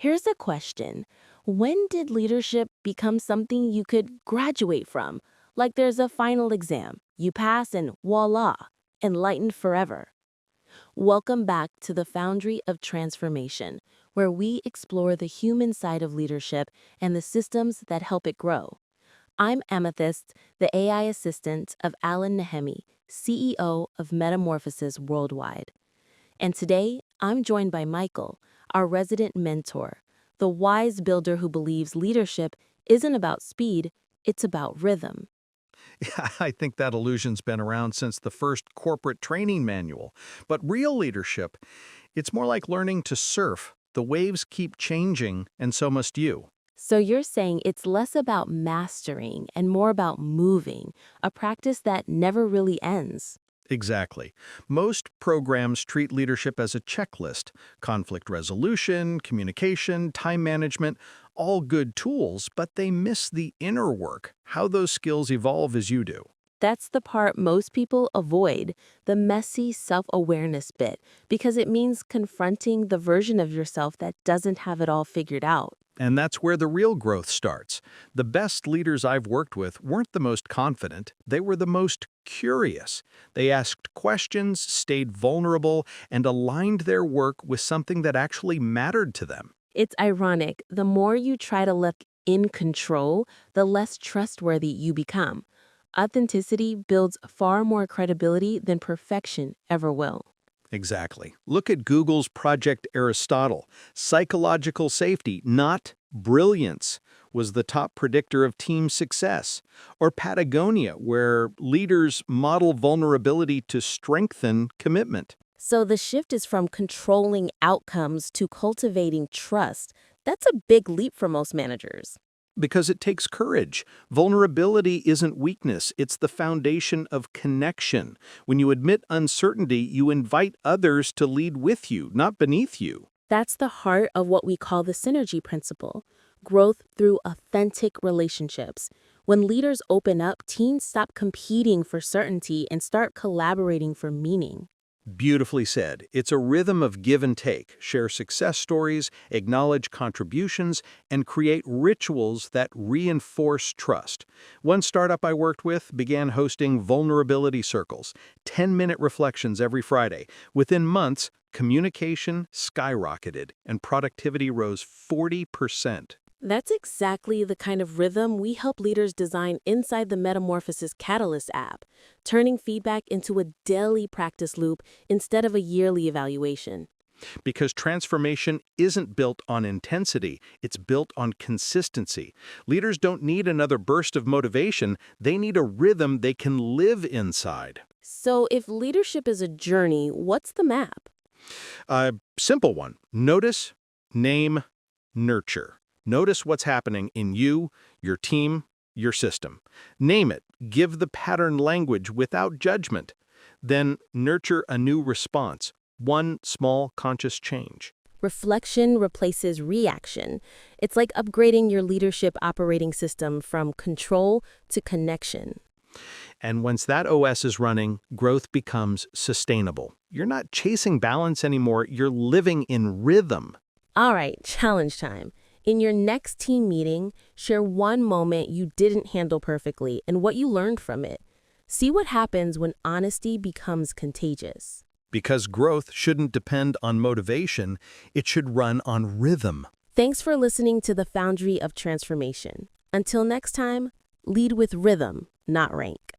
Here's a question. When did leadership become something you could graduate from? Like there's a final exam, you pass and voila, enlightened forever. Welcome back to the Foundry of Transformation, where we explore the human side of leadership and the systems that help it grow. I'm Amethyst, the AI assistant of Alan Nahemi, CEO of Metamorphosis Worldwide. And today, I'm joined by Michael, our resident mentor, the wise builder who believes leadership isn't about speed, it's about rhythm. Yeah, I think that illusion's been around since the first corporate training manual. But real leadership, it's more like learning to surf. The waves keep changing, and so must you. So you're saying it's less about mastering and more about moving, a practice that never really ends. Exactly. Most programs treat leadership as a checklist. Conflict resolution, communication, time management, all good tools, but they miss the inner work, how those skills evolve as you do. That's the part most people avoid, the messy self-awareness bit, because it means confronting the version of yourself that doesn't have it all figured out. And that's where the real growth starts. The best leaders I've worked with weren't the most confident, they were the most curious. They asked questions, stayed vulnerable, and aligned their work with something that actually mattered to them. It's ironic, the more you try to look in control, the less trustworthy you become. Authenticity builds far more credibility than perfection ever will. Exactly. Look at Google's Project Aristotle. Psychological safety, not brilliance, was the top predictor of team success. Or Patagonia, where leaders model vulnerability to strengthen commitment. So the shift is from controlling outcomes to cultivating trust. That's a big leap for most managers. Because it takes courage. Vulnerability isn't weakness, it's the foundation of connection. When you admit uncertainty, you invite others to lead with you, not beneath you. That's the heart of what we call the synergy principle, growth through authentic relationships. When leaders open up, teams stop competing for certainty and start collaborating for meaning. Beautifully said. It's a rhythm of give and take. Share success stories, acknowledge contributions, and create rituals that reinforce trust. One startup I worked with began hosting vulnerability circles, 10-minute reflections every Friday. Within months, communication skyrocketed, and productivity rose 40%. That's exactly the kind of rhythm we help leaders design inside the Metamorphosis Catalyst app, turning feedback into a daily practice loop instead of a yearly evaluation. Because transformation isn't built on intensity, it's built on consistency. Leaders don't need another burst of motivation, they need a rhythm they can live inside. So if leadership is a journey, what's the map? A simple one. Notice, name, nurture. Notice what's happening in you, your team, your system. Name it. Give the pattern language without judgment. Then nurture a new response, one small conscious change. Reflection replaces reaction. It's like upgrading your leadership operating system from control to connection. And once that OS is running, growth becomes sustainable. You're not chasing balance anymore, you're living in rhythm. All right, challenge time. In your next team meeting, share one moment you didn't handle perfectly and what you learned from it. See what happens when honesty becomes contagious. Because growth shouldn't depend on motivation, it should run on rhythm. Thanks for listening to the Foundry of Transformation. Until next time, lead with rhythm, not rank.